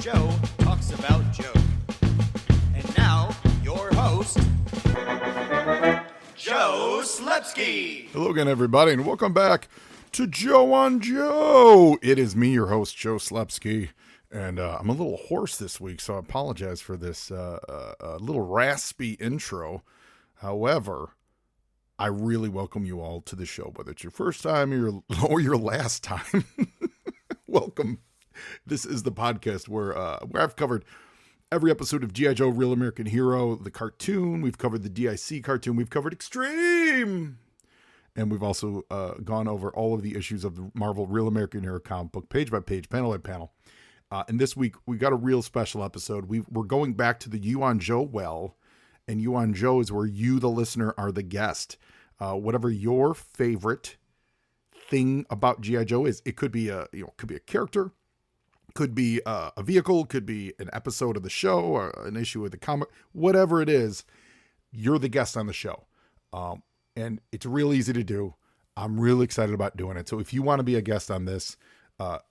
Joe talks about Joe. And now, your host, Joe Slepsky. Hello again, everybody, and welcome back to Joe on Joe. It is me, your host, Joe Slepsky, and I'm a little hoarse this week, so I apologize for this little raspy intro. However, I really welcome you all to the show, whether it's your first time or your last time. Welcome. This is the podcast where I've covered every episode of G.I. Joe, Real American Hero, the cartoon. We've covered the DIC cartoon. We've covered Extreme. And we've also gone over all of the issues of the Marvel Real American Hero comic book, page by page, panel by panel. And this week, we got a real special episode. We're going back to the You on Joe well. And You on Joe is where you, the listener, are the guest. Whatever your favorite thing about G.I. Joe is. It could be a character. Could be a vehicle, could be an episode of the show, or an issue of the comic, whatever it is, you're the guest on the show. And it's real easy to do. I'm really excited about doing it. So if you want to be a guest on this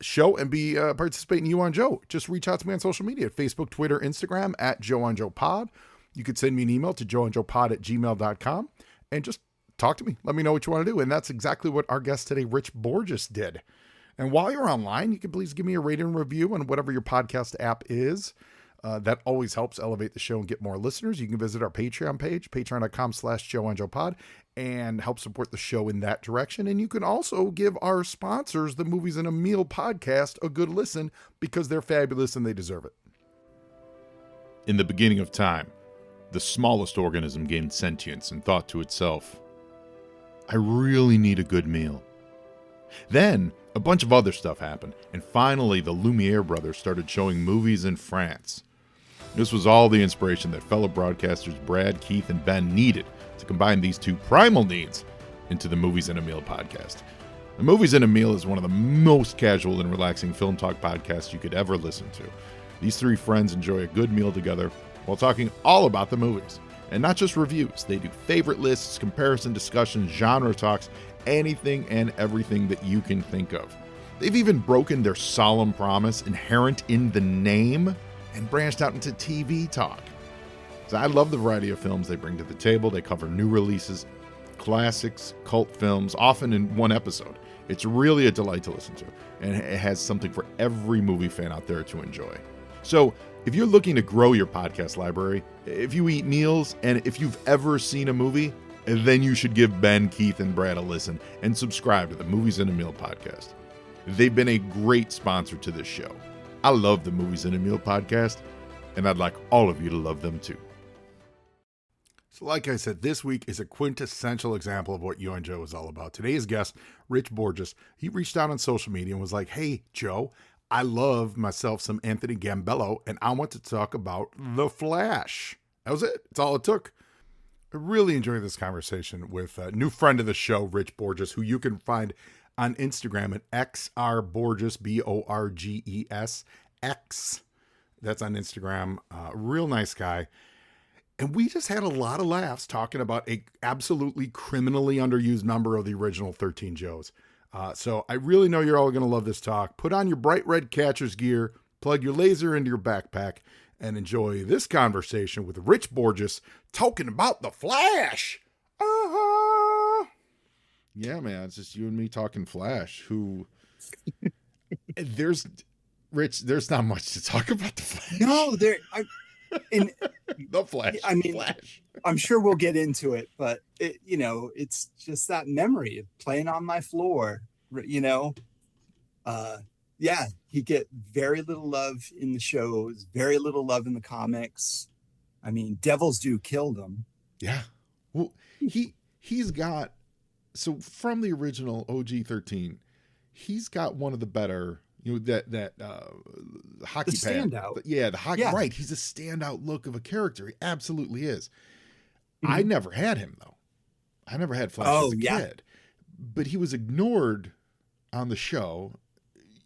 show and be participating in You on Joe, just reach out to me on social media at Facebook, Twitter, Instagram at Joe on Joe Pod. You could send me an email to joeonjoepod@gmail.com and just talk to me. Let me know what you want to do. And that's exactly what our guest today, Rich Borges, did. And while you're online, you can please give me a rating and review on whatever your podcast app is. That always helps elevate the show and get more listeners. You can visit our Patreon page, patreon.com/JoeOnJoePod, and help support the show in that direction. And you can also give our sponsors, the Movies in a Meal podcast, a good listen because they're fabulous and they deserve it. In the beginning of time, the smallest organism gained sentience and thought to itself, I really need a good meal. Then, a bunch of other stuff happened, and finally the Lumiere brothers started showing movies in France. This was all the inspiration that fellow broadcasters Brad, Keith, and Ben needed to combine these two primal needs into the Movies in a Meal podcast. The Movies in a Meal is one of the most casual and relaxing film talk podcasts you could ever listen to. These three friends enjoy a good meal together while talking all about the movies. And not just reviews, they do favorite lists, comparison discussions, genre talks, anything and everything that you can think of. They've even broken their solemn promise inherent in the name and branched out into TV talk. So I love the variety of films they bring to the table. They cover new releases, classics, cult films, often in one episode. It's really a delight to listen to, and it has something for every movie fan out there to enjoy. So if you're looking to grow your podcast library, if you eat meals, and if you've ever seen a movie, then you should give Ben, Keith, and Brad a listen and subscribe to the Movies in a Meal podcast. They've been a great sponsor to this show. I love the Movies in a Meal podcast, and I'd like all of you to love them too. So like I said, this week is a quintessential example of what You and Joe is all about. Today's guest, Rich Borges, he reached out on social media and was like, hey, Joe, I love myself some Anthony Gambello, and I want to talk about The Flash. That was it. That's all it took. I really enjoyed this conversation with a new friend of the show, Rich Borges, who you can find on Instagram at XRBorges, Borges, X. That's on Instagram. Real nice guy. And we just had a lot of laughs talking about a absolutely criminally underused member of the original 13 Joes. So I really know you're all going to love this talk. Put on your bright red catcher's gear, plug your laser into your backpack, and enjoy this conversation with Rich Borges talking about The Flash. Yeah, man, it's just you and me talking Flash, who there's not much to talk about The Flash. No, The Flash. I mean, Flash. I'm sure we'll get into it, but it's just that memory of playing on my floor, yeah, he get very little love in the shows, very little love in the comics. I mean, Devil's Due killed him. Yeah. Well, he's got, so from the original OG 13, he's got one of the better, that hockey The pad. standout. Yeah, the hockey, Yeah. right. He's a standout look of a character. He absolutely is. Mm-hmm. I never had him, though. I never had Flash as a kid. But he was ignored on the show.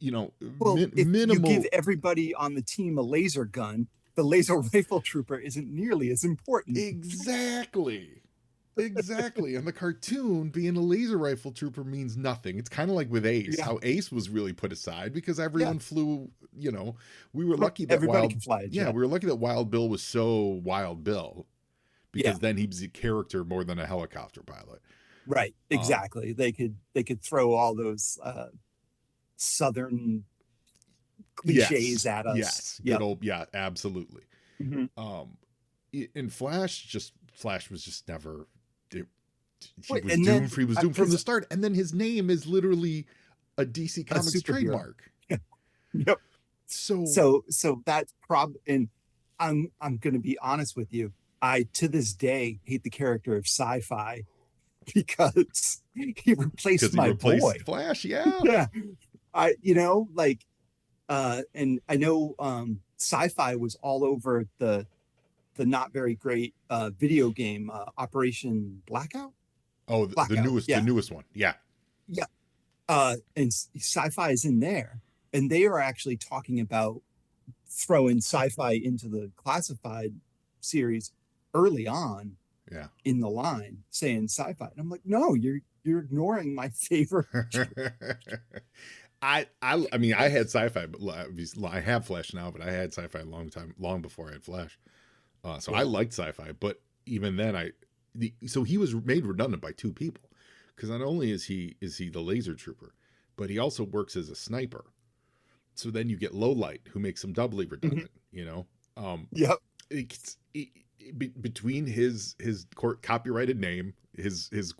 Well, if minimal. you give everybody on the team a laser gun, the laser rifle trooper isn't nearly as important. Exactly. Exactly. And the cartoon, being a laser rifle trooper means nothing. It's kind of like with Ace, Yeah. how Ace was really put aside because everyone Yeah. flew, we were lucky that Everybody can fly a yeah, jet. we were lucky that Wild Bill was so Wild Bill because Yeah. then he was a character more than a helicopter pilot. Right. Exactly. They could throw all those Southern cliches Yes. at us. Yes. Yep. Good old, yeah, absolutely. hmm In Flash was just never, he Wait, was and doomed, then he was doomed from the because start. And then his name is literally a DC Comics superhero. trademark. Yep. So So that's and I'm going to be honest with you. I to this day hate the character of Sci-Fi because he replaced because he my replaced boy. Flash, yeah. Yeah. And I know Sci-Fi was all over the not very great video game Operation Blackout. Oh, Blackout. the newest one, yeah. Yeah. And Sci-Fi is in there, and they are actually talking about throwing Sci-Fi into the classified series early on Yeah. in the line, saying Sci-Fi. And I'm like, no, you're ignoring my favorite. I mean, I had Sci-Fi, but I have Flash now, but I had Sci-Fi long before I had Flash. So I liked Sci-Fi, but even then, so he was made redundant by two people, because not only is he the laser trooper, but he also works as a sniper. So then you get Lowlight, who makes him doubly redundant. Yep. Between his copyrighted name, his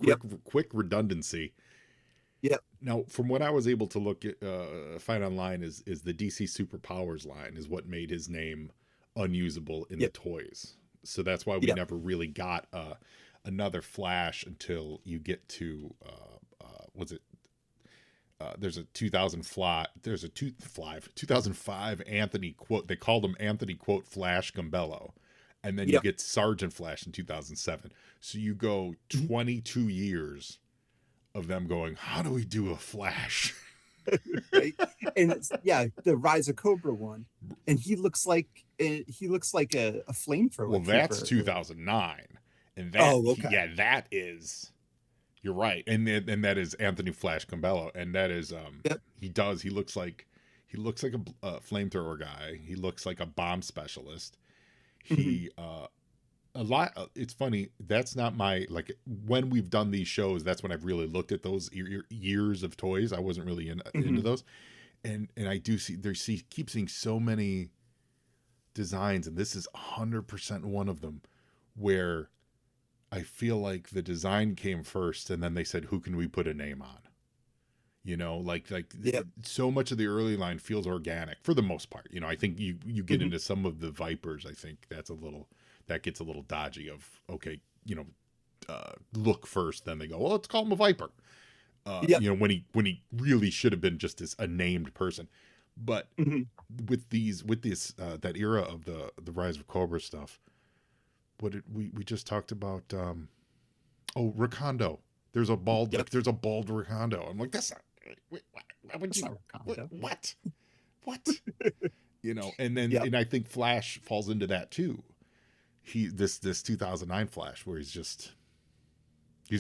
quick redundancy. Yep. Now, from what I was able to look at, find online, is the DC Superpowers line is what made his name unusable in the toys. So that's why we never really got another Flash until you get to there's a 2005 Anthony quote. They called him Anthony quote Flash Gambello, and then you get Sergeant Flash in 2007. So you go 22 years of them going, how do we do a Flash? Right? And the Rise of Cobra one, and he looks like a flamethrower. Well, that's 2009, and that that is. You're right, and that is Anthony Flash Gambello, and that is he looks like a flamethrower guy. He looks like a bomb specialist. He it's funny, that's not my, like, when we've done these shows, that's when I've really looked at those years of toys. I wasn't really into those, and I do keep seeing so many designs, and this is 100% one of them, where I feel like the design came first, and then they said, who can we put a name on? So much of the early line feels organic for the most part. I think you get into some of the Vipers. I think that gets a little dodgy of, okay, look first, then they go, well, let's call him a Viper. When he really should have been just a named person. But with this that era of the Rise of Cobra stuff, what did we just talked about? Rakondo. There's a bald Rakondo. I'm like, that's not. Why would you? What? And then and I think Flash falls into that too. This 2009 Flash where he's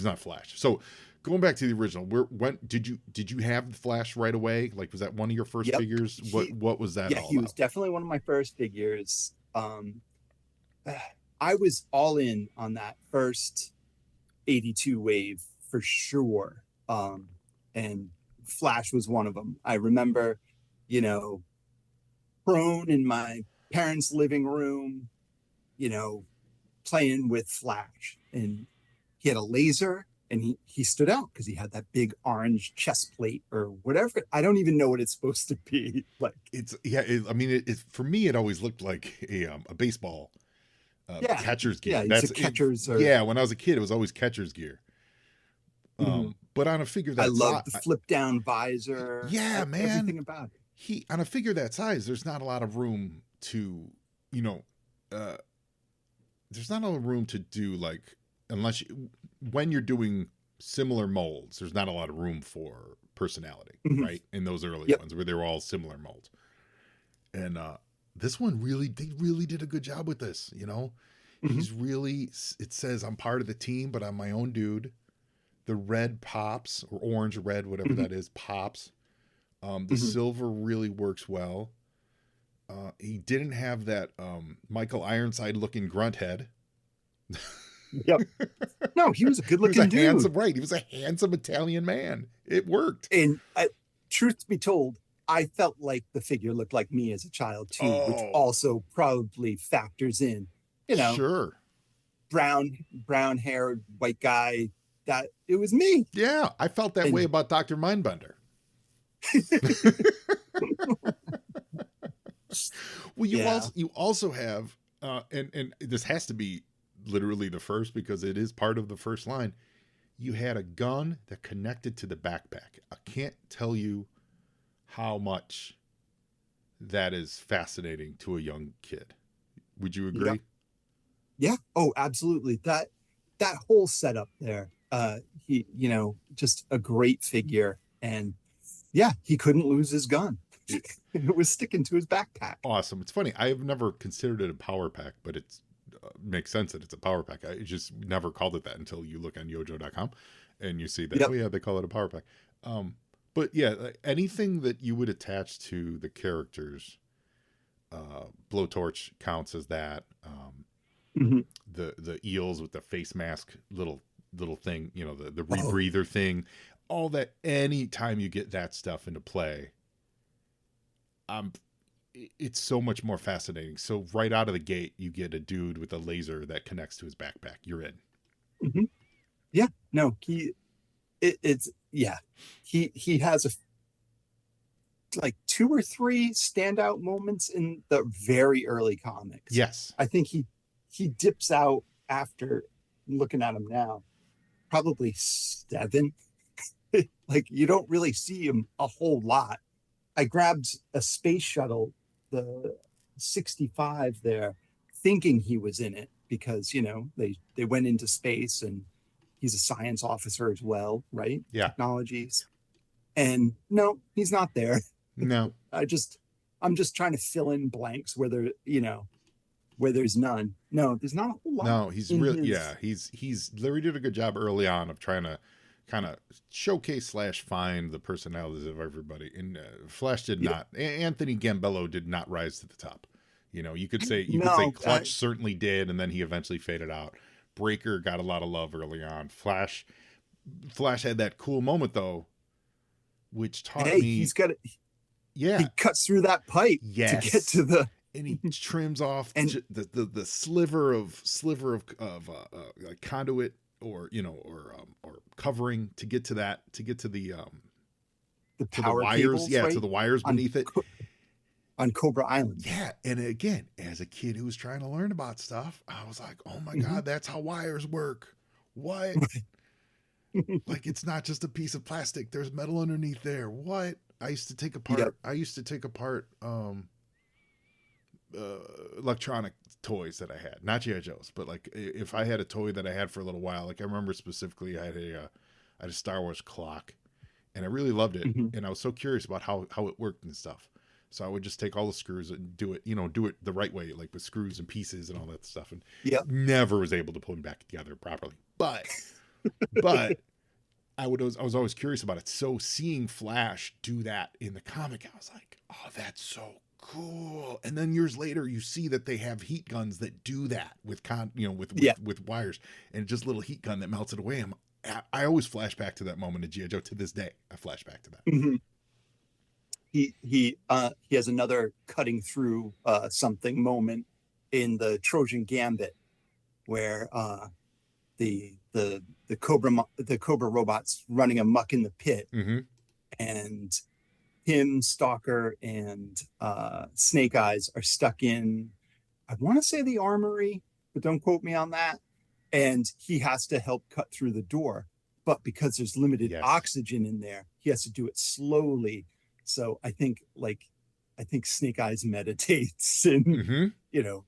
not Flash. So going back to the original, when did you have Flash right away? Like, was that one of your first figures? What was that? Yeah, he was definitely one of my first figures. I was all in on that first 82 wave for sure. And Flash was one of them. I remember, prone in my parents' living room, playing with Flash. And he had a laser, and he stood out because he had that big orange chest plate or whatever. I don't even know what it's supposed to be. Like, for me, it always looked like a baseball catcher's gear. Yeah, catcher's. When I was a kid, it was always catcher's gear. But on a figure that I love the flip down visor. Yeah, man, everything about it. On a figure that size, there's not a lot of room to, there's not a lot of room to do, like, when you're doing similar molds, there's not a lot of room for personality, right? In those early ones where they were all similar molds. And this one they really did a good job with this, He's really, it says I'm part of the team, but I'm my own dude. The red pops, or orange, red, whatever that is, pops. The silver really works well. He didn't have that Michael Ironside looking grunt head. Yep. No, he was a good looking dude. Handsome, right? He was a handsome Italian man. It worked. And truth be told, I felt like the figure looked like me as a child too, which also probably factors in. You know, sure. Brown haired white guy. That it was me. Yeah, I felt that way about Dr. Mindbender. Well, you also have, and this has to be literally the first because it is part of the first line. You had a gun that connected to the backpack. I can't tell you how much that is fascinating to a young kid. Would you agree? Yeah. Oh, absolutely. That whole setup there. He, just a great figure, and yeah, he couldn't lose his gun. It was sticking to his backpack. Awesome. It's funny. I have never considered it a power pack, but it's makes sense that it's a power pack. I just never called it that until you look on yojo.com and you see that, oh yeah, they call it a power pack. But yeah, anything that you would attach to the characters, Blowtorch counts as that. The eels with the face mask, little thing, the rebreather thing, all that. Anytime you get that stuff into play, it's so much more fascinating. So right out of the gate, you get a dude with a laser that connects to his backpack. You're in. Yeah, no, he has like 2 or 3 standout moments in the very early comics. Yes, I think he dips out after, looking at him now, probably 7. Like, you don't really see him a whole lot. I grabbed a space shuttle, the 65 there, thinking he was in it because, they went into space and he's a science officer as well, right? Yeah. Technologies. And no, he's not there. No. I'm just trying to fill in blanks where there's none. No, there's not a whole lot. No, he's really, he's Larry did a good job early on of trying to kind of showcase / find the personalities of everybody. And Flash did not. Anthony Gambello did not rise to the top. You could say Clutch certainly did, and then he eventually faded out. Breaker got a lot of love early on. Flash had that cool moment though, which taught me he's got it. Yeah, he cuts through that pipe to get to the. And he trims off the sliver of conduit or covering to get to the power wires, cables, right? to the wires beneath it on Cobra Island. Yeah, and again, as a kid who was trying to learn about stuff, I was like, "Oh my god, that's how wires work." What? Like, it's not just a piece of plastic. There's metal underneath there. What? I used to take apart. Electronic toys that I had, not G.I. Joes, but like if I had a toy that I had for a little while, like I remember specifically I had a Star Wars clock, and I really loved it, and I was so curious about how it worked and stuff. So I would just take all the screws and do it the right way, like with screws and pieces and all that stuff, and never was able to put them back together properly. But I was always curious about it. So seeing Flash do that in the comic, I was like, oh, that's so cool. And then years later, you see that they have heat guns that do that with wires, and just a little heat gun that melts it away. I always flash back to that moment in G.I. Joe to this day. I flash back to that. He has another cutting through something moment in the Trojan Gambit, where the Cobra robot's running amok in the pit, and him, Stalker, and Snake Eyes are stuck in, I want to say the armory, but don't quote me on that. And he has to help cut through the door, but because there's limited oxygen in there, he has to do it slowly. So I think Snake Eyes meditates and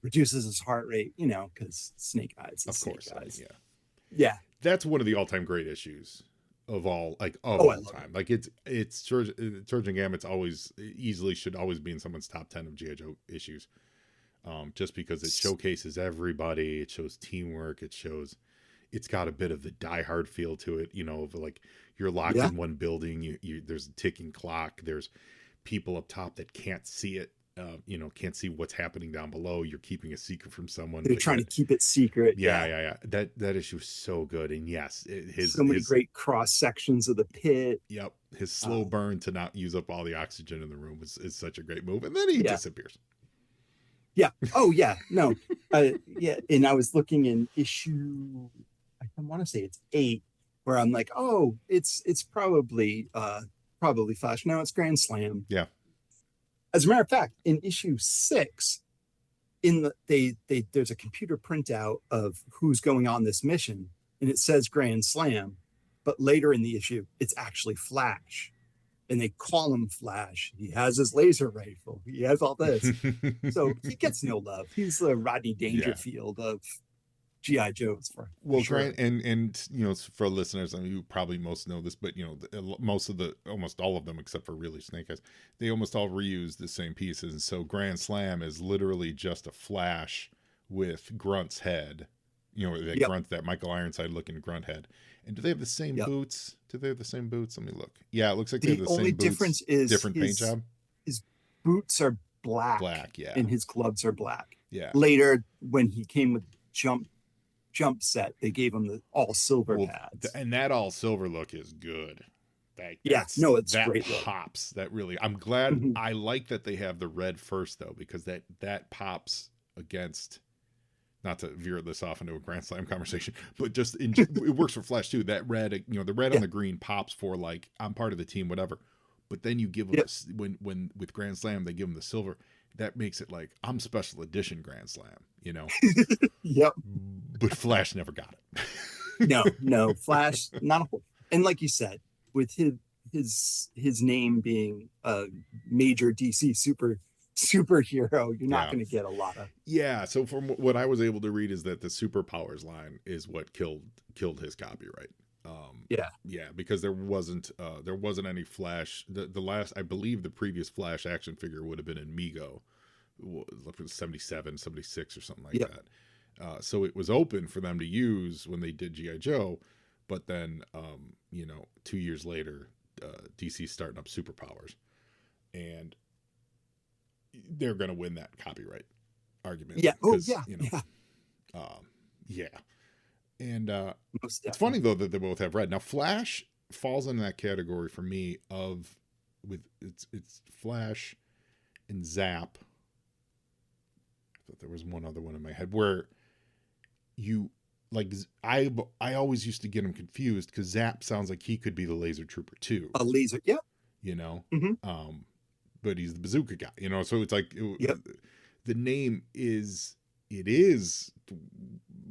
reduces his heart rate, because Snake Eyes is Snake Eyes. Yeah. That's one of the all-time great issues of all time. Like it's Trojan Gambit's always should always be in someone's top 10 of G.I. Joe issues. just because it showcases everybody. It shows teamwork. It's got a bit of the Die Hard feel to it, of like you're locked in one building. There's a ticking clock. There's people up top that can't see it. Can't see what's happening down below. You're keeping a secret from someone. They're trying to keep it secret. Yeah. That issue is so good. And yes, so many great cross sections of the pit. Yep. His slow burn to not use up all the oxygen in the room is such a great move. And then he disappears. Yeah. Oh yeah. No. Yeah. And I was looking in issue, I want to say it's 8, where I'm like, oh, it's probably Flash. No, it's Grand Slam. Yeah. As a matter of fact, in issue 6, there's a computer printout of who's going on this mission, and it says Grand Slam, but later in the issue, it's actually Flash, and they call him Flash. He has his laser rifle. He has all this, so he gets no love. He's the Rodney Dangerfield of G.I. Joe's for sure. Grant, and for listeners, I mean, you probably most know this, but almost all of them, except for really Snake Eyes, they almost all reuse the same pieces. And so Grand Slam is literally just a Flash with Grunt's head, Grunt, that Michael Ironside looking Grunt head. And do they have the same boots? Let me look. Yeah, it looks like they have the same boots. The only difference is different paint job. His boots are black. Yeah. And his gloves are black. Yeah. Later, when he came with jump set, they gave him the all silver pads, and that all silver look is good. It's that great pops. That really, I'm glad. I like that they have the red first though, because that pops against. Not to veer this off into a Grand Slam conversation, but just it works for Flash too. That red, the red on the green pops for like I'm part of the team, whatever. But then you give them when with Grand Slam they give them the silver. That makes it like I'm special edition Grand Slam, Yep. But Flash never got it. No, Flash not. And like you said, with his name being a major DC superhero, you're not going to get a lot of. Yeah. So from what I was able to read is that the superpowers line is what killed his copyright. Yeah, because there wasn't any Flash. The last, I believe, the previous Flash action figure would have been in Mego, 77, 76 or something like that. So it was open for them to use when they did G.I. Joe, but then 2 years later, DC's starting up superpowers, and they're going to win that copyright argument. Yeah. Yeah. And it's funny though that they both have red. Now Flash falls into that category for me with it's Flash and Zap. I thought there was one other one in my head where you like I always used to get him confused because Zap sounds like he could be the laser trooper too. A laser, yeah. But he's the bazooka guy, so it's like the name is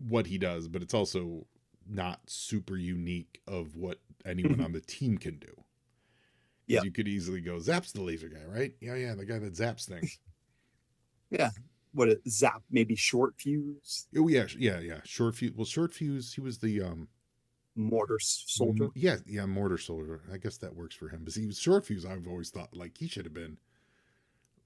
what he does, but it's also not super unique of what anyone on the team can do. Yeah, you could easily go Zap's the laser guy, right? Yeah, the guy that zaps things. Yeah, what a Zap? Maybe Short Fuse. Oh yeah, Short Fuse. Well, Short Fuse, he was the mortar soldier. Yeah, mortar soldier. I guess that works for him. But he was Short Fuse. I've always thought like he should have been.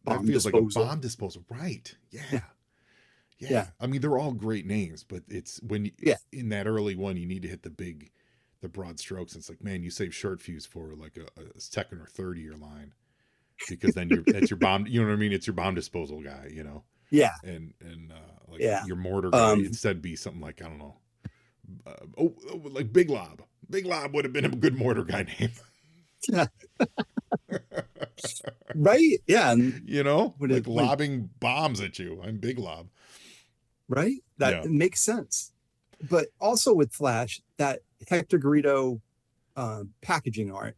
That feels like a bomb disposal, right? Yeah. I mean, they're all great names, but it's when in that early one, you need to hit the broad strokes. It's like, man, you save Short Fuse for like a second or third of your line, because then that's your bomb. You know what I mean? It's your bomb disposal guy. Yeah. And your mortar guy instead be something like, I don't know, like Big Lob. Big Lob would have been a good mortar guy name. Yeah. Right? Yeah. Like lobbing bombs at you. I'm Big Lob. Right? That makes sense. But also with Flash, that Hector Garrido packaging art,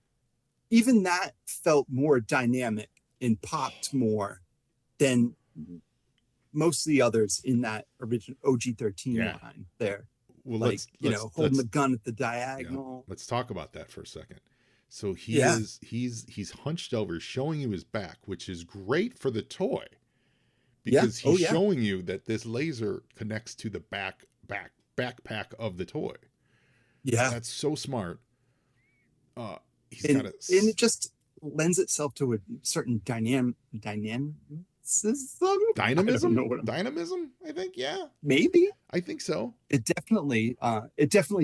even that felt more dynamic and popped more than most of the others in that original OG-13 line there. Well, like, holding the gun at the diagonal. Yeah. Let's talk about that for a second. So he's hunched over, showing you his back, which is great for the toy, because he's showing you that this laser connects to the backpack of the toy. Yeah, that's so smart. And it just lends itself to a certain dynamic Dynamism? I don't know what Dynamism, I think, yeah. maybe I think so. it definitely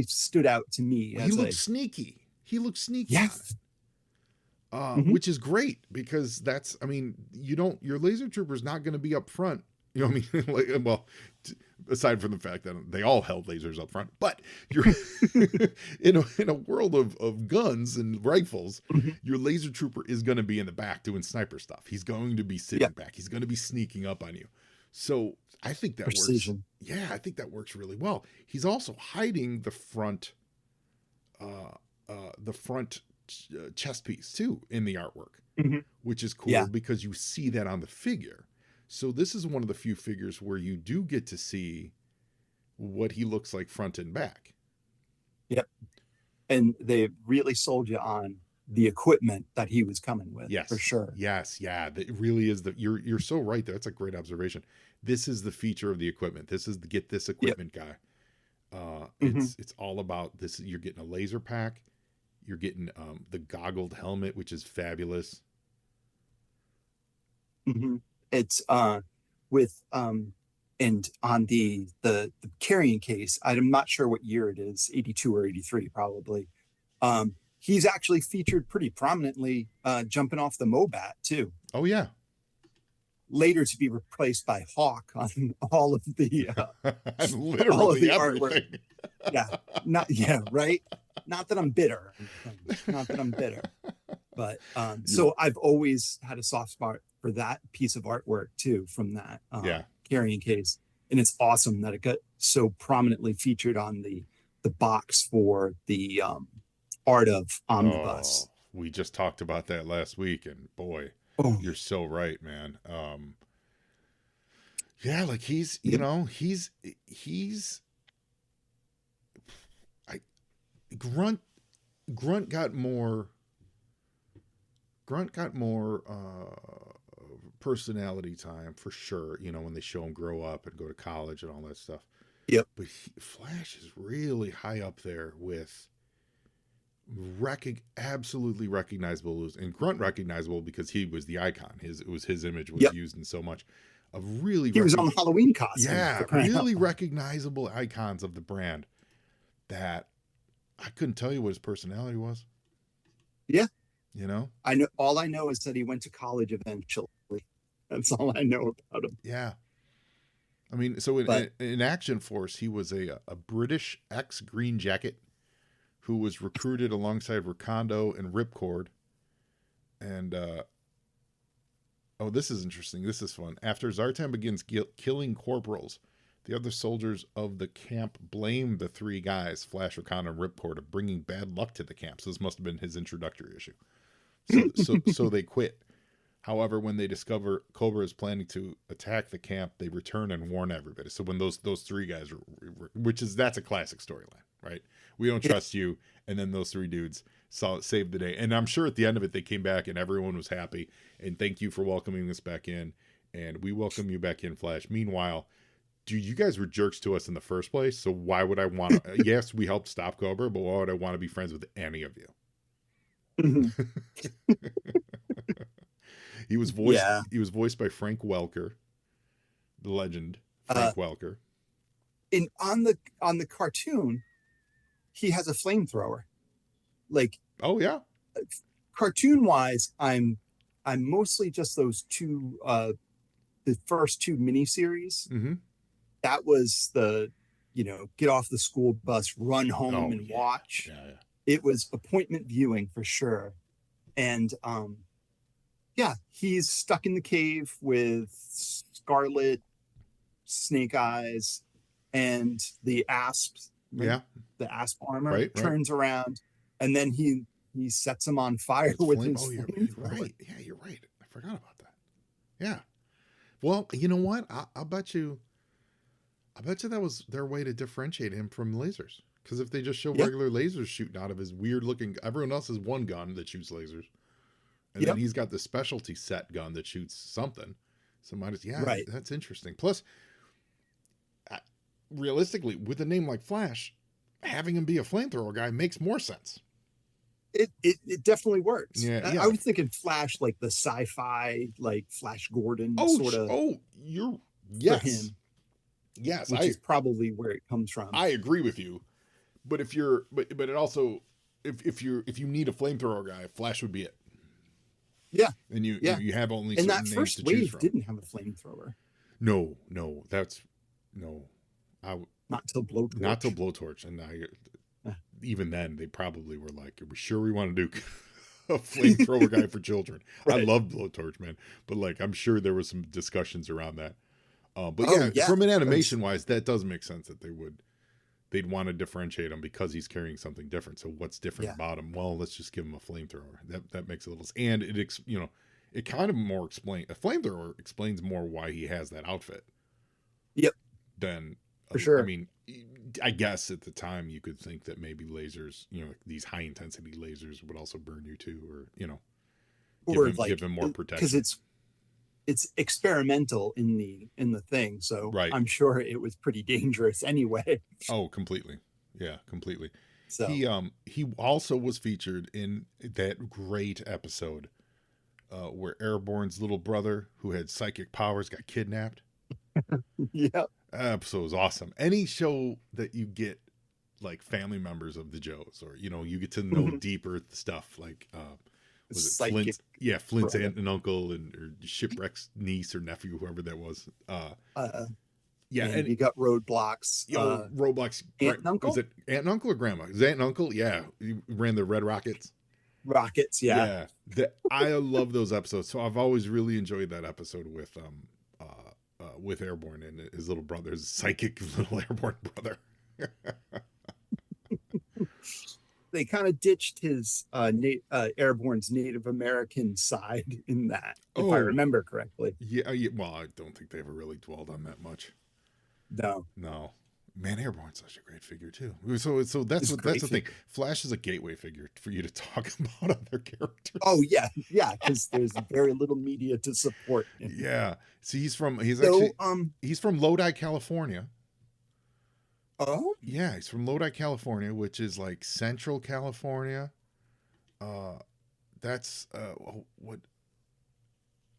stood out to me He as looks sneaky. He looks sneaky on yes. it. Mhm. Which is great because that's, I mean, your laser trooper's not going to be up front. You know what I mean? Like, well, aside from the fact that they all held lasers up front, but you're in a world of guns and rifles, Mhm. your laser trooper is going to be in the back doing sniper stuff. He's going to be sitting back. He's going to be sneaking up on you. So I think that Precision. works. Yeah, I think that works really well. He's also hiding the front chest piece too in the artwork, Mhm. which is cool because you see that on the figure. So this is one of the few figures where you do get to see what he looks like front and back. Yep. And they really sold you on the equipment that he was coming with. Yes, for sure. Yes, yeah, that really is you're so right there. That's a great observation. This is the feature of the equipment. This is the get this equipment guy. It's all about this. You're getting a laser pack. You're getting the goggled helmet, which is fabulous. Mm-hmm. It's with and on the carrying case, I'm not sure what year it is, 82 or 83 probably. He's actually featured pretty prominently jumping off the Mobat too. Oh yeah. Later to be replaced by Hawk on all of the literally all of the everything. Artwork. Right. Not that I'm bitter. But so I've always had a soft spot for that piece of artwork too, from that carrying case. And it's awesome that it got so prominently featured on the box for the Art of Omnibus. Oh, we just talked about that last week, and boy, you're so right, man. Yeah, like he's Grunt got more personality time for sure, when they show him grow up and go to college and all that stuff. Yep. But Flash is really high up there with absolutely recognizable, and Grunt recognizable because he was the icon. His image was used in so much of really. He was on the Halloween costume. Yeah, really recognizable icons of the brand that I couldn't tell you what his personality was. Yeah. I know. All I know is that he went to college eventually. That's all I know about him. Yeah. I mean, so in Action Force, he was a British ex-Green Jacket who was recruited alongside Recondo and Ripcord. And, this is interesting. This is fun. After Zartan begins killing corporals, the other soldiers of the camp blame the three guys, Flash, Recondo, and Ripcord, of bringing bad luck to the camp. So this must have been his introductory issue. So they quit. However, when they discover Cobra is planning to attack the camp, they return and warn everybody. So when those three guys, that's a classic storyline, right? We don't trust you, and then those three dudes saved the day. And I'm sure at the end of it, they came back and everyone was happy. And thank you for welcoming us back in, and we welcome you back in, Flash. Meanwhile, dude, you guys were jerks to us in the first place. So why would I want to? Yes, we helped stop Cobra, but why would I want to be friends with any of you? He was voiced by Frank Welker, the legend Frank Welker. And on the cartoon, he has a flamethrower. Like, oh yeah. Cartoon wise, I'm mostly just those two the first two miniseries. Mm-hmm. That was the get off the school bus, run home and watch. Yeah. It was appointment viewing for sure. And he's stuck in the cave with Scarlet, Snake Eyes, and the Asp. Yeah. The Asp armor turns around, and then he sets him on fire with his you're right. Yeah, you're right. I forgot about that. Yeah. Well, you know what? I'll bet you that was their way to differentiate him from lasers. Because if they just show regular lasers shooting out of his weird looking, everyone else has one gun that shoots lasers. And then he's got the specialty set gun that shoots something. So that's interesting. Plus, realistically, with a name like Flash, having him be a flamethrower guy makes more sense. It definitely works. Yeah, I yeah. was thinking Flash, like the sci-fi, like Flash Gordon Oh, sort of you're for yes, him, yes. which is probably where it comes from. I agree with you, but if you're, but it also, if you need a flamethrower guy, Flash would be it. Yeah, And yeah. you have only And certain that names first to choose wave from. didn't have a flamethrower. No, that's no. I Not till Blowtorch. Not till Blowtorch, and even then they probably were like, "Are we sure we want to do a flamethrower guy for children?" Right. I love Blowtorch, man, but like I'm sure there was some discussions around that. But Oh, yeah, from an because- animation wise, that does make sense that they'd want to differentiate him because he's carrying something different. So what's different Yeah. about him? Well, let's just give him a flamethrower. That makes a little, and it kind of more explain a flamethrower explains more why he has that outfit. Yep. Than For sure. I mean, I guess at the time you could think that maybe lasers, these high intensity lasers would also burn you too, or give him more protection. Because it's experimental in the thing, so Right. I'm sure it was pretty dangerous anyway. Oh, completely. Yeah, completely. So He also was featured in that great episode where Airborne's little brother, who had psychic powers, got kidnapped. yeah, That episode was awesome. Any show that you get like family members of the Joes, or you get to know deeper stuff, like was it Psychic Flint's? Yeah, Flint's brother. aunt and uncle, or Shipwreck's niece or nephew, whoever that was. Yeah, and you got Roadblocks. Roblox. Aunt and uncle? Was it aunt and uncle or grandma? Is aunt and uncle? Yeah, he ran the Red Rockets. Rockets, yeah. I love those episodes. So I've always really enjoyed that episode with Airborne and his little brother, his psychic little Airborne brother. They kind of ditched his Airborne's Native American side in that, if I remember correctly. Yeah. Well, I don't think they ever really dwelled on that much. No. Man, Airborne's such a great figure too. So that's the thing. Flash is a gateway figure for you to talk about other characters. Oh yeah, because there's very little media to support him. Yeah. See, he's from Lodi, California. Oh yeah, he's from Lodi, California, which is like Central California. That's what?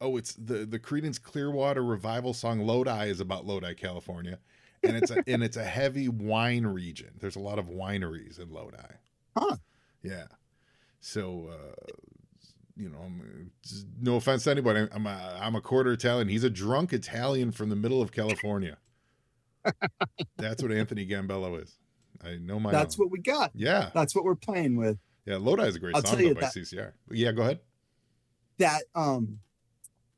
Oh, it's the Creedence Clearwater Revival song "Lodi" is about Lodi, California, and it's a heavy wine region. There's a lot of wineries in Lodi. Huh. Yeah. So, no offense to anybody, I'm a quarter Italian. He's a drunk Italian from the middle of California. That's what Anthony Gambello is. I know my. That's what we got. Yeah. That's what we're playing with. Yeah, Lodi is a great I'll song tell you by that- CCR. But yeah, go ahead. That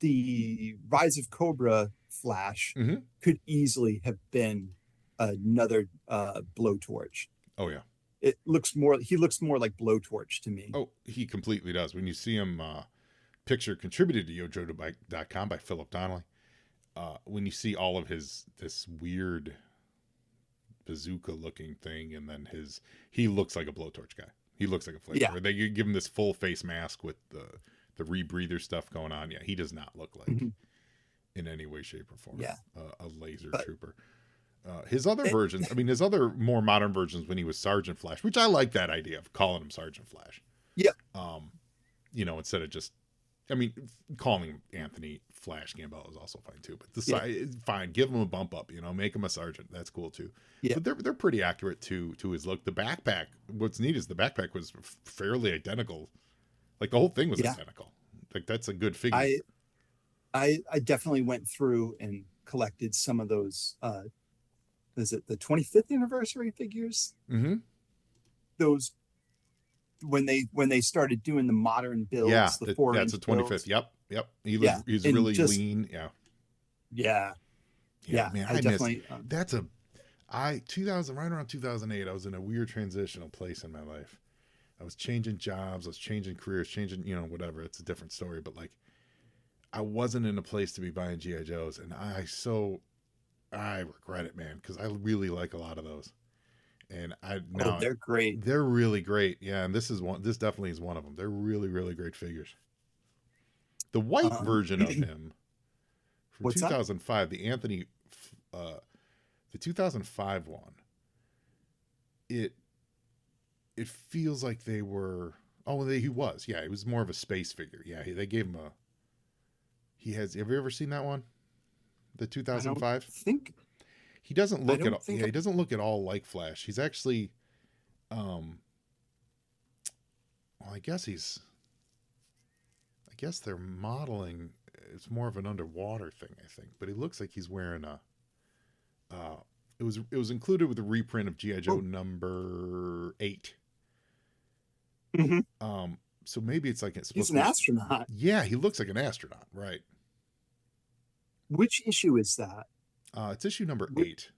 the Rise of Cobra Flash Mhm. could easily have been another Blowtorch. Oh yeah. He looks more like Blowtorch to me. Oh, he completely does. When you see him, picture contributed to yojoto.com by Philip Donnelly. When you see all of this weird bazooka looking thing, and then he looks like a Blowtorch guy. He looks like a flamethrower. Yeah. They give him this full face mask with the rebreather stuff going on. Yeah, he does not look like in any way, shape, or form a laser trooper. His other versions, his other more modern versions when he was Sergeant Flash, which I like that idea of calling him Sergeant Flash. Yep. Instead of just, calling him Anthony Flash Gambello is also fine too. But fine, give him a bump up. Make him a sergeant. That's cool too. Yeah. But they're pretty accurate to his look. The backpack. What's neat is the backpack was fairly identical. Like the whole thing was identical. Like that's a good figure. I definitely went through and collected some of those. Is it the 25th anniversary figures? Mm-hmm. Those when they started doing the modern builds. Yeah, the 4-inch that's the 25th. builds. Yep. He's and really just- lean. Yeah. Man, I definitely. That's right around 2008. I was in a weird transitional place in my life. I was changing jobs. I was changing careers. Changing, whatever. It's a different story. But like, I wasn't in a place to be buying GI Joes, and I regret it, man, because I really like a lot of those. And they're great. They're really great. Yeah, and this definitely is one of them. They're really, really great figures. The white version of him from 2005, the Anthony, the 2005 one, it feels like they were Oh, he was. Yeah, he was more of a space figure. Yeah, they gave him a. He has. Have you ever seen that one? The I don't 2005. think. He doesn't I look at don't all. think. Yeah, he doesn't look at all like Flash. He's actually. Well, I guess he's. I guess they're modeling. It's more of an underwater thing, I think. But he looks like he's wearing a. It was included with the reprint of GI Joe number 8. Mm-hmm. So maybe it's like He's an astronaut. Yeah, he looks like an astronaut, right? Which issue is that? It's issue number 8.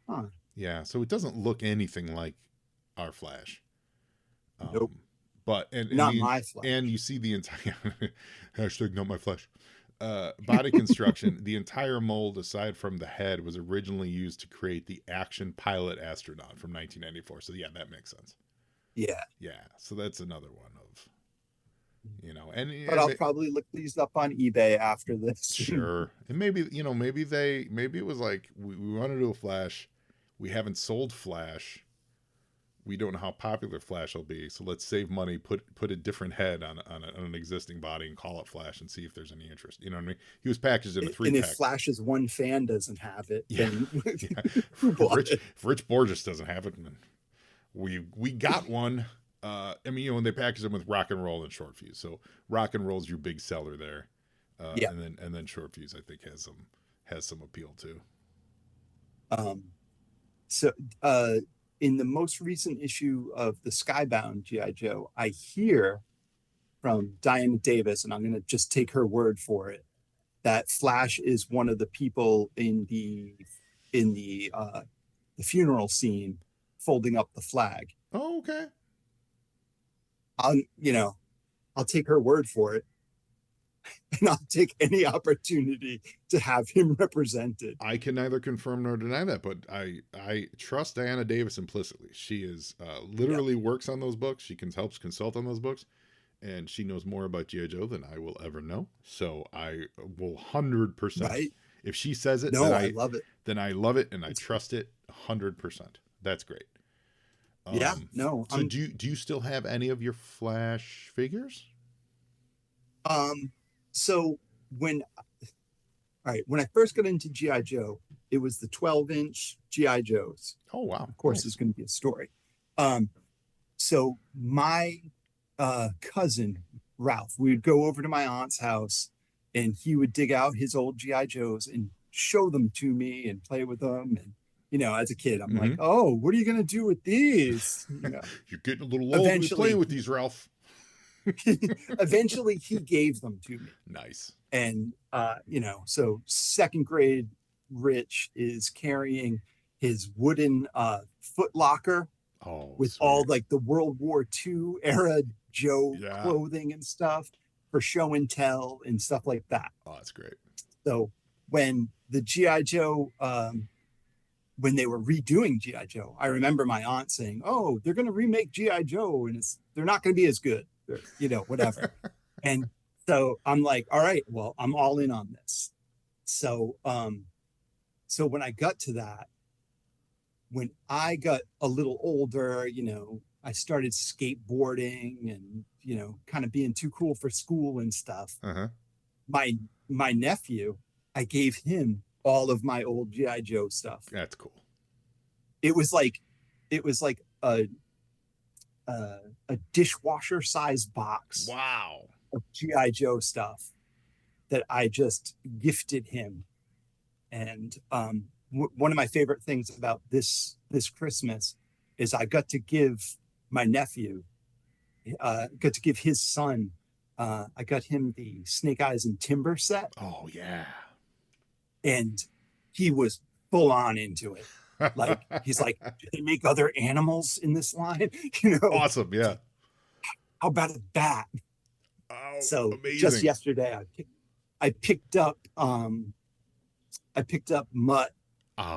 Huh. Yeah, so it doesn't look anything like our Flash. Nope. But and Not my Flash. And you see the entire hashtag not my Flash. Body construction. The entire mold, aside from the head, was originally used to create the action pilot astronaut from 1994. So yeah, that makes sense. Yeah. Yeah. So that's another one of, and But I'll probably look these up on eBay after this. Sure. And maybe it was like we want to do a Flash. We haven't sold Flash. We don't know how popular Flash will be, so let's save money, put a different head on an existing body and call it Flash and see if there's any interest. You know what I mean? He was packaged in a 3-pack. And if Flash's one fan doesn't have it, yeah. then Yeah. If Rich Borges doesn't have it, we got one. When they package them with Rock and Roll and Short Fuse. So Rock and Roll's your big seller there. Yeah. And then Short Fuse I think has some appeal too. In the most recent issue of the Skybound G.I. Joe, I hear from Diana Davis, and I'm going to just take her word for it, that Flash is one of the people in the funeral scene folding up the flag. Oh, okay. I'll take her word for it. And I'll take any opportunity to have him represented. I can neither confirm nor deny that, but I trust Diana Davis implicitly. She is literally works on those books. She helps consult on those books, and she knows more about G.I. Joe than I will ever know. So I will 100%. Right? If she says it, I love it. Then I love it, and I trust it 100%. That's great. So do you still have any of your Flash figures? So when I first got into G.I. Joe, it was the 12-inch G.I. Joes. Oh, wow. Of course, there's going to be a story. So my cousin, Ralph, we would go over to my aunt's house, and he would dig out his old G.I. Joes and show them to me and play with them. And, as a kid, I'm like, oh, what are you going to do with these? You're getting a little old to be playing with these, Ralph. Eventually he gave them to me. Nice. And so second grade Rich is carrying his wooden foot locker with sweet. all like the World War II era Joe clothing and stuff for show and tell and stuff like that. Oh, that's great. So when the G.I. Joe when they were redoing G.I. Joe, I remember my aunt saying, oh, they're going to remake G.I. Joe and they're not going to be as good. Whatever. And so I'm like, all right, well, I'm all in on this. So when I got to that, when I got a little older, I started skateboarding and, kind of being too cool for school and stuff. Uh-huh. My nephew, I gave him all of my old G.I. Joe stuff. That's cool. It was like a dishwasher size box. Wow. Of G.I. Joe stuff that I just gifted him. And one of my favorite things about this Christmas is I got to give my nephew, got to give his son, I got him the Snake Eyes and Timber set. Oh, yeah. And he was full on into it. Like, he's like, do they make other animals in this line? Awesome. Yeah. How about a bat? Oh, so amazing. Just yesterday, I picked up Mutt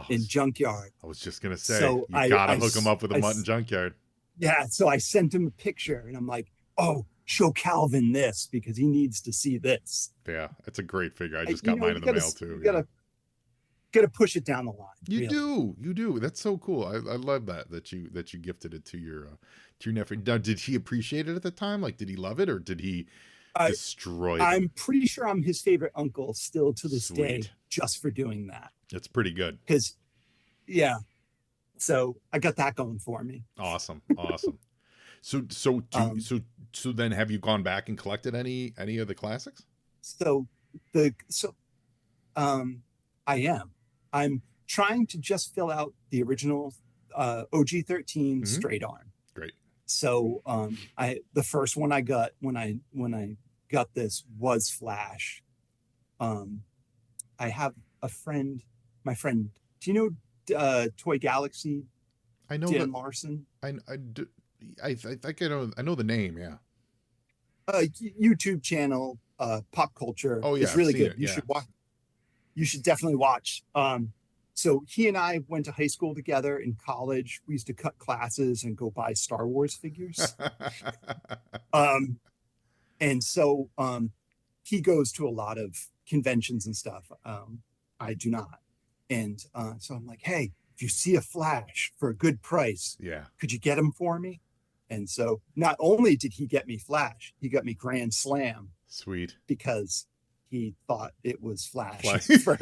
in Junkyard. I was just gonna say, so you gotta hook him up with a Mutt in Junkyard. Yeah, so I sent him a picture, and I'm like, "Oh, show Calvin this because he needs to see this." Yeah, it's a great figure. I just got mine in the mail too. got to push it down the line. You really. you do. That's so cool. I love that you gifted it to your nephew. Now, did he appreciate it at the time? Like, did he love it, or did he I, destroy them? I'm pretty sure I'm his favorite uncle still to this day, Sweet. just for doing that. That's pretty good. Because, yeah, so I got that going for me. Awesome. So Um, so then have you gone back and collected any of the classics? so so I am. I'm trying to just fill out the original OG-13 Mhm. straight arm. Great. So the first one I got when I got this was Flash. I have a friend, my friend. Do you know Toy Galaxy? I know Dan that Larson. I think I know the name. Yeah. YouTube channel, pop culture. Oh, yeah, It's I've really seen good. it, You yeah. should watch. You should definitely watch. So he and I went to high school together. In college, we used to cut classes and go buy Star Wars figures. And so he goes to a lot of conventions and stuff. I do not. And so I'm like, hey, if you see a Flash for a good price, Yeah. could you get him for me? And so not only did he get me Flash, he got me Grand Slam Sweet. because he thought it was Flash. Fly.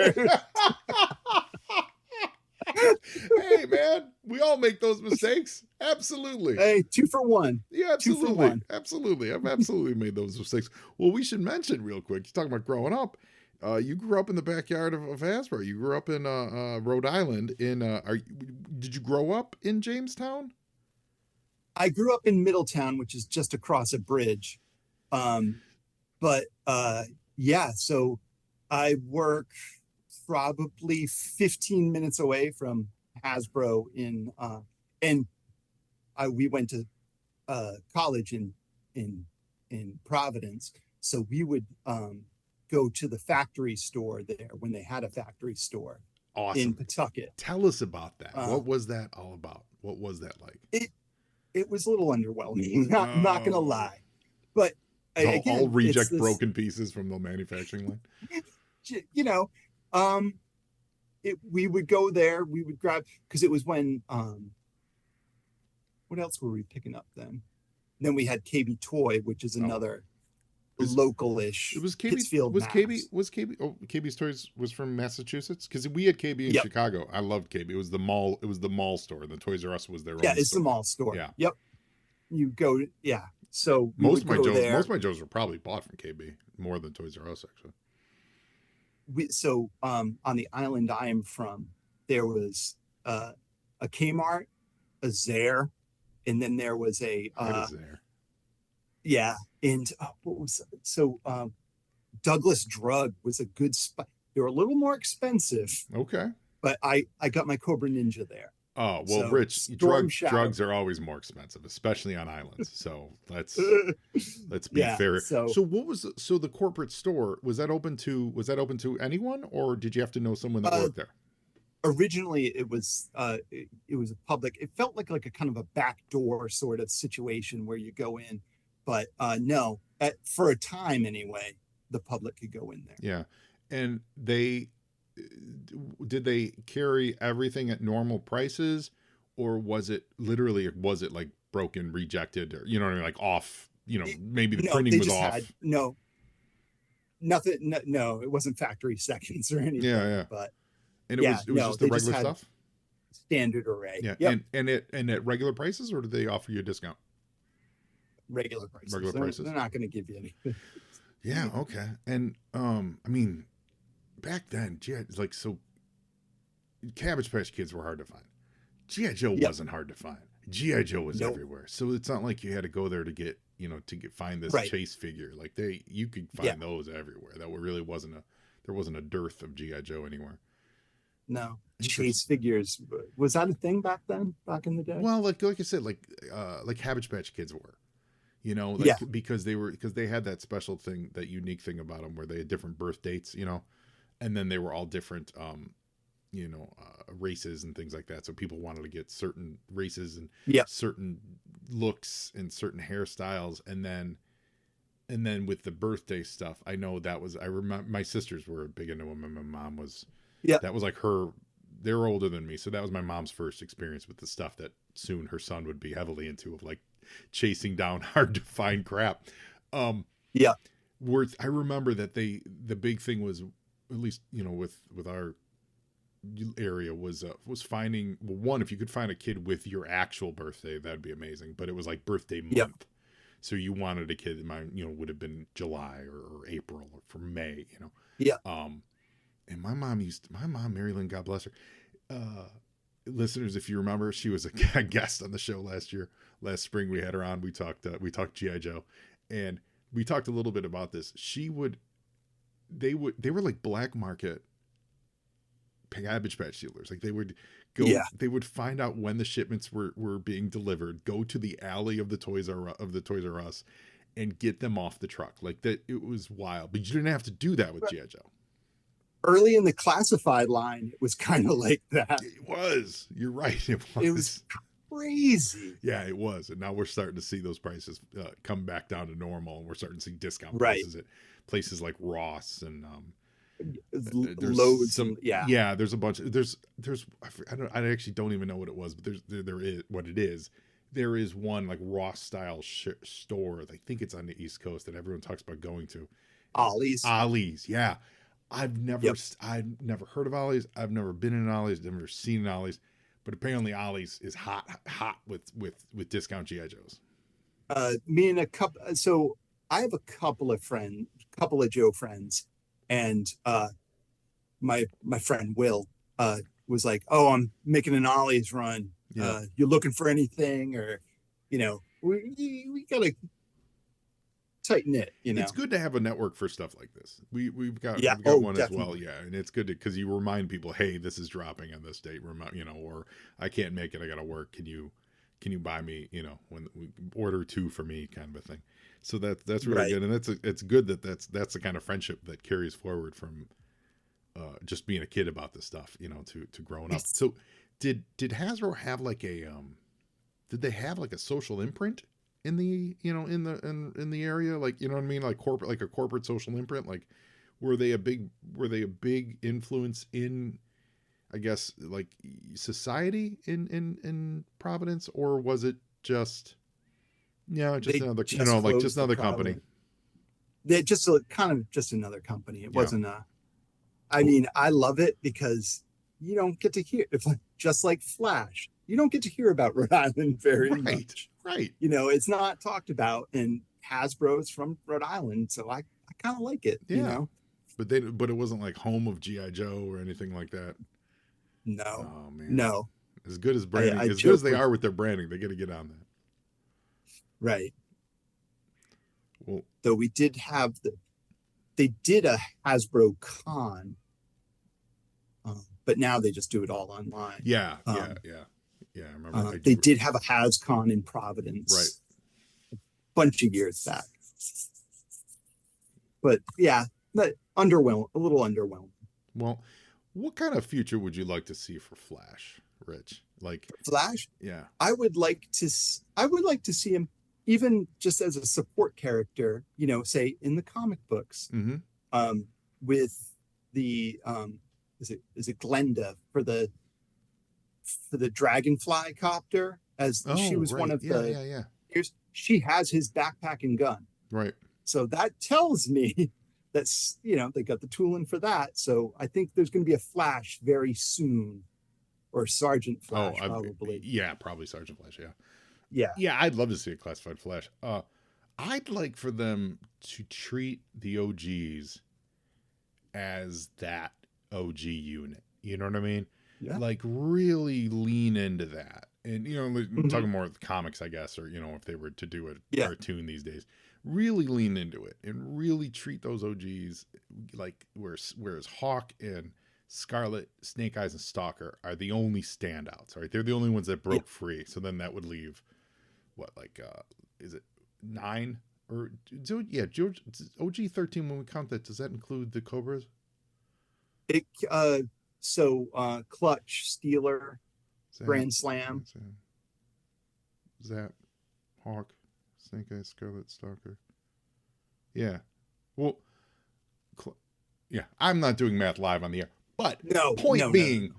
Hey man, we all make those mistakes. Absolutely. Hey, 2 for 1. Yeah, 2 for absolutely. 1. Absolutely. I've absolutely made those mistakes. Well, we should mention real quick. You're talking about growing up. You grew up in the backyard of Hasbro. You grew up in Rhode Island. Did you grow up in Jamestown? I grew up in Middletown, which is just across a bridge. But yeah, so I work probably 15 minutes away from Hasbro and we went to college in Providence. So we would go to the factory store there when they had a factory store in Awesome. Pawtucket. Tell us about that. What was that all about? What was that like? It was a little underwhelming, not gonna Oh. lie. But all again, reject it's this, broken pieces from the manufacturing line. you know, we would go there, we would grab, because it was when what else were we picking up then? Then we had KB Toy, which is another local-ish. It was KB. Pittsfield, Was Mass. KB? Oh, KB's Toys was from Massachusetts because we had KB in Yep. Chicago. I loved KB. It was the mall. It was the mall store. The Toys R Us was their Yeah, own it's store. the mall store. Yeah. Yep. You go. Yeah. So we Most of would my go Joes. there. Most of my Joes were probably bought from KB more than Toys R Us actually. So on the island I am from, there was a Kmart, a Zare, and then there was a That is there. yeah, and what was so Douglas Drug was a good spot. They were a little more expensive, Okay. but I got my Cobra Ninja there. Oh well, So, Rich. Storm Shadow. Drugs are always more expensive, especially on islands. So let's be Yeah, fair. so- what was the corporate store? Was that open to anyone, or did you have to know someone that worked there? Originally it was a public. It felt like a kind of a backdoor sort of situation where you go in, but no, for a time anyway, the public could go in there. Yeah, and did they carry everything at normal prices, or was it like broken, rejected, or you know what I mean, like off? You know, maybe the printing they was just off. had nothing. No, it wasn't factory seconds or anything. Yeah. But And it yeah, was no, just the they just regular had stuff. standard array. Yeah, Yep. and at regular prices, or did they offer you a discount? Regular prices. Regular prices. They're not going to give you anything. Yeah, okay. And I mean, back then, like so, Cabbage Patch Kids were hard to find. G.I. Joe Yep. wasn't hard to find. G.I. Joe was Nope. everywhere. So it's not like you had to go there to get find this Right. chase figure. Like you could find those everywhere. That really there wasn't a dearth of G.I. Joe anywhere. No, Interesting. chase figures. Was that a thing back then? Back in the day? Well, like I said, like Cabbage Patch Kids were, because they had that special thing, that unique thing about them where they had different birth dates, and then they were all different, races and things like that. So people wanted to get certain races and certain looks and certain hairstyles, and then with the birthday stuff, I know I remember my sisters were big into them, and my mom was Yeah. That was like her. They're older than me, so that was my mom's first experience with the stuff that soon her son would be heavily into, of like chasing down hard to find crap. Um, Yeah. I remember that the big thing was, at least with our area, was finding, well, one, if you could find a kid with your actual birthday, that'd be amazing. But it was like birthday month. Yep. So you wanted a kid, mine, would have been July or April or for May, Yeah. And my mom, Mary Lynn, God bless her. Listeners, if you remember, she was a guest on the show last spring. We had her on. We talked G.I. Joe, and we talked a little bit about this. They were like black market Cabbage Patch dealers. Like, they would go, they would find out when the shipments were being delivered, go to the alley of the Toys R Us, and get them off the truck. Like, that, it was wild. But you didn't have to do that with G.I. Joe. Early in the classified line, it was kind of like that. It was. You're right. It was crazy. Yeah, it was. And now we're starting to see those prices come back down to normal, and we're starting to see discount Right. prices at places like Ross and there's loads. Some, there's a bunch. I actually don't even know what it was, but there is what it is. There is one like Ross style store. I think it's on the East Coast that everyone talks about going to. Ollie's, yeah. I've never heard of Ollie's. I've never been in Ollie's. Never seen an Ollie's, but apparently Ollie's is hot with discount GI Joes. Me and a couple. So I have a couple of Joe friends, and my friend Will was like, "Oh, I'm making an Ollie's run. Yeah. You're looking for anything, or we gotta tighten it, It's good to have a network for stuff like this. We've got one definitely. as well, and it's good because you remind people, hey, this is dropping on this date, or I can't make it, I gotta work, can you buy me, when we order 2 for me, kind of a thing. So that's really good, and it's good that's the kind of friendship that carries forward from just being a kid about this stuff, to growing up. So did Hasbro have like did they have like a social imprint in the in the area, like, you know what I mean, like a corporate social imprint? Like, were they a big influence in, I guess, like, society in Providence, or was it just another company? They just another company. It wasn't I mean, I love it because you don't get to hear, just like Flash, you don't get to hear about Rhode Island very much. Right. It's not talked about, and Hasbro's from Rhode Island, so I kind of like it. Yeah. But it wasn't like home of G.I. Joe or anything like that. No. Oh man. No. As good as branding, as good as they are with their branding, they got to get on that. Right. Well, though we did have they did a Hasbro Con, but now they just do it all online. Yeah. I remember. They did have a HasCon in Providence, right, a bunch of years back. But yeah, a little underwhelming. Well, what kind of future would you like to see for Flash, Rich? Like Flash? Yeah, I would like to see him even just as a support character, say in the comic books, with the is it Glenda for the Dragonfly copter, as she was one of the. She has his backpack and gun. Right. So that tells me that's they got the tooling for that. So I think there's going to be a Flash very soon, or Sergeant Flash probably. Yeah, probably Sergeant Flash. Yeah. Yeah, I'd love to see a classified Flash. I'd like for them to treat the OGs as that OG unit. You know what I mean? Yeah. Like, really lean into that. And, talking more of the comics, I guess, or, if they were to do a cartoon these days, really lean into it and really treat those OGs like, whereas Hawk and Scarlet, Snake Eyes, and Stalker are the only standouts, right? They're the only ones that broke free. So then that would leave, is it 9? Or, George, OG 13, when we count that, does that include the Cobras? Clutch, Steeler, Grand Slam. Zap, Hawk, Snake Eyes, Scarlet, Stalker. Yeah. Well, I'm not doing math live on the air, But No, point no, being, no.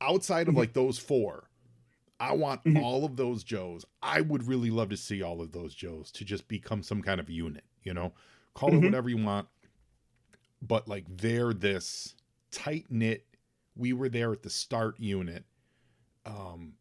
outside of Mhm. like those four, I want Mhm. all of those Joes. I would really love to see all of those Joes to just become some kind of unit, you know? Call it Mhm. whatever you want, but like they're this tight knit, we were there at the start unit. Um,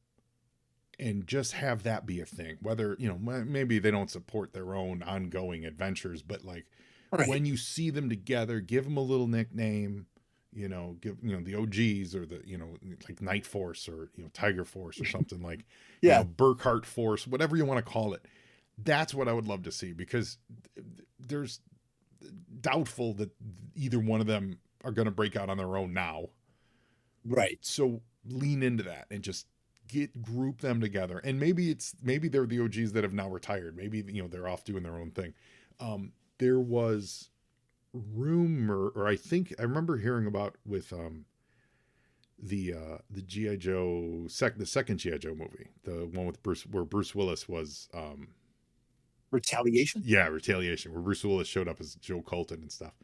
and just have that be a thing. Whether, you know, maybe they don't support their own ongoing adventures, but like Right. when you see them together, give them a little nickname, you know, give, you know, the OGs or the, you know, like Night Force or, you know, Tiger Force or something like, you Yeah. know, Burkhart Force, whatever you want to call it. That's what I would love to see, because there's doubtful that either one of them are going to break out on their own now. Right. So lean into that and just group them together. And maybe they're the OGs that have now retired. Maybe, you know, they're off doing their own thing. There was rumor, or I think I remember hearing about with the GI Joe the second GI Joe movie, the one with Bruce Willis was Retaliation. yeah, Retaliation, where Bruce Willis showed up as Joe Colton and stuff.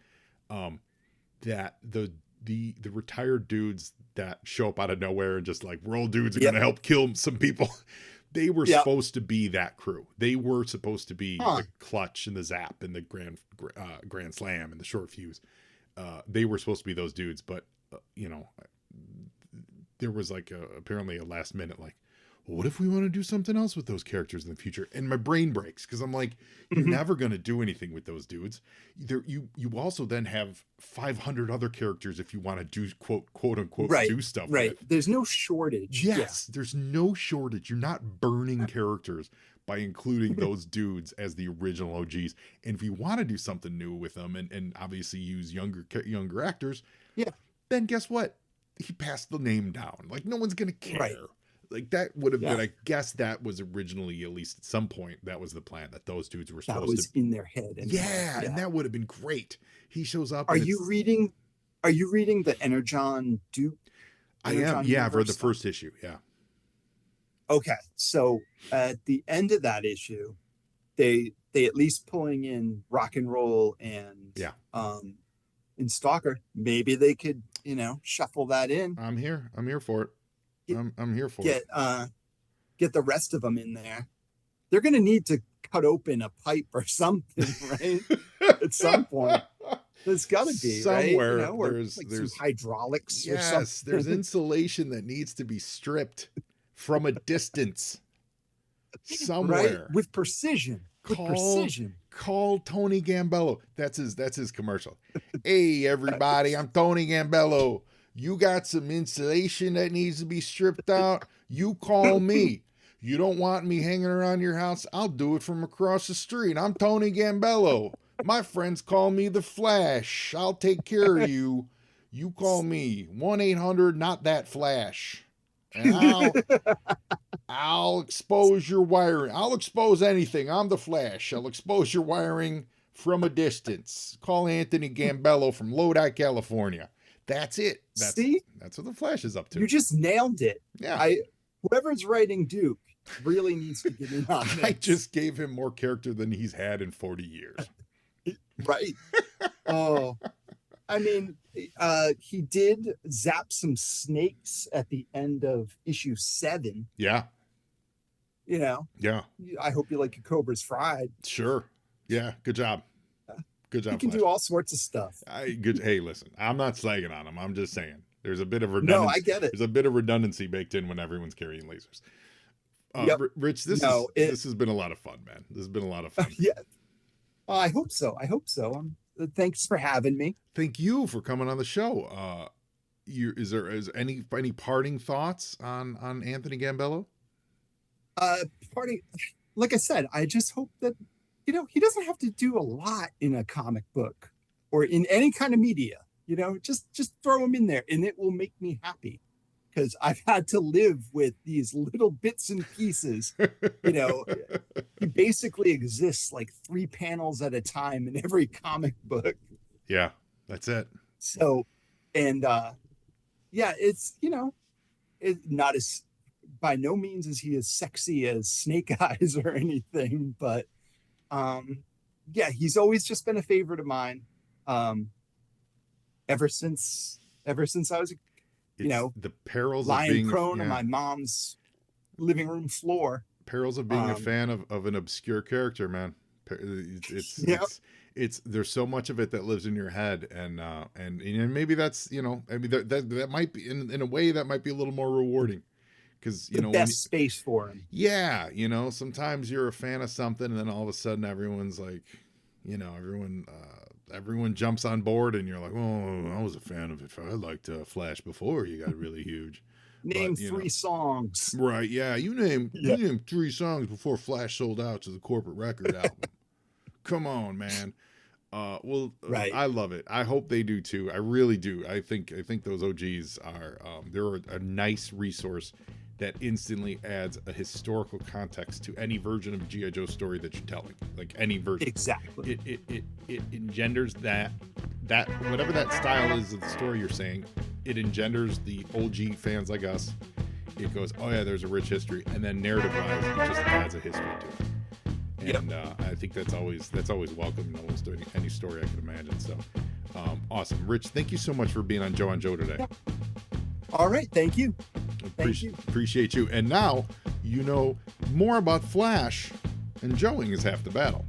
That the retired dudes that show up out of nowhere and just like, we're old dudes are Yep. going to help kill some people. They were Yep. supposed to be that crew. They were supposed to be Huh. the Clutch and the Zap and the Grand Slam and the Short Fuse. They were supposed to be those dudes, but you know, there was like apparently a last minute like, well, what if we want to do something else with those characters in the future? And my brain breaks because I'm like, you're Mhm. never going to do anything with those dudes. You also then have 500 other characters if you want to do quote unquote Right. do stuff Right. with. There's no shortage. Yes, there's no shortage. You're not burning characters by including those dudes as the original OGs. And if you want to do something new with them and obviously use younger actors, Yeah. then guess what? He passed the name down. Like, no one's gonna care. Right. Like, that would have Yeah. been, I guess that was originally, at least at some point, that was the plan, that those dudes were That supposed was to. in their head. Anyway. Yeah, and that would have been great. He shows up. Are and you reading? Are you reading the Energon Duke? I am. Energon Yeah, I've read the universe first issue. Yeah. Okay, so at the end of that issue, they at least pulling in Rock and Roll and Yeah. in Stalker. Maybe they could, you know, shuffle that in, I'm here. I'm here for it. Get- I'm here for get it. get the rest of them in there. They're gonna need to cut open a pipe or something, right? At some point, there's got to be Somewhere, right? You know, or there's some hydraulics or yes, something. there's insulation that needs to be stripped from a distance somewhere. Right? With precision. With precision. Call Tony Gambello. That's his commercial. Hey everybody, I'm Tony Gambello. You got some insulation that needs to be stripped out? You call me. You don't want me hanging around your house? I'll do it from across the street. I'm Tony Gambello. My friends call me the Flash. I'll take care of you. You call me 1-800 not that Flash. And I'll expose your wiring. I'll expose anything. I'm the Flash. I'll expose your wiring from a distance. Call Anthony Gambello from Lodi, California. That's it. See? That's what the Flash is up to. You just nailed it. Yeah. Whoever's writing Duke really needs to get in on I this. just gave him more character than he's had in 40 years. Right. Oh, I mean, he did zap some snakes at the end of issue 7. Yeah. You know, Yeah. I hope you like your Cobras fried. Sure. Yeah. Good job. Good job. He can Flash. do all sorts of stuff. Hey, listen, I'm not slagging on him. I'm just saying there's a bit of No, redundancy. I get it. There's a bit of redundancy baked in when everyone's carrying lasers. Yep. Rich, this has been a lot of fun, man. This has been a lot of fun. Yeah. I hope so. Thanks for having me. Thank you for coming on the show. Is there any parting thoughts on Anthony Gambello? Like I said, I just hope that, you know, he doesn't have to do a lot in a comic book or in any kind of media. You know, just throw him in there and it will make me happy, because I've had to live with these little bits and pieces. You know, he basically exists like 3 panels at a time in every comic book. Yeah, that's it. So, and yeah, it's, you know, it's not as, by no means is he as sexy as Snake Eyes or anything, but yeah, he's always just been a favorite of mine. Ever since ever since I was, It's the perils of lying being prone yeah, on my mom's living room floor. perils of being a Um, fan of an obscure character, man. Yep. It's there's so much of it that lives in your head, and maybe that's I mean that might be in a way that might be a little more rewarding because The best space for him. yeah, sometimes you're a fan of something and then all of a sudden everyone's like, everyone jumps on board and you're like, oh, I was a fan of it. I liked Flash before he got really huge. Name But, 3 songs. right, yeah, you name Yeah. 3 songs before Flash sold out to the corporate record album. Come on, man. Right. I love it. I hope they do too. I really do. I think those OGs are they're a nice resource that instantly adds a historical context to any version of G.I. Joe story that you're telling. Like any version. Exactly. It engenders that whatever that style is of the story you're saying, it engenders the OG fans like us. It goes, oh yeah, there's a rich history, and then narrative wise, it just adds a history to it. And I think that's always welcome in almost any story I can imagine. So awesome. Rich, thank you so much for being on Joe today. Yep. All right. Thank you. Thank you. Appreciate you. And now you know more about Flash, and Joeing is half the battle.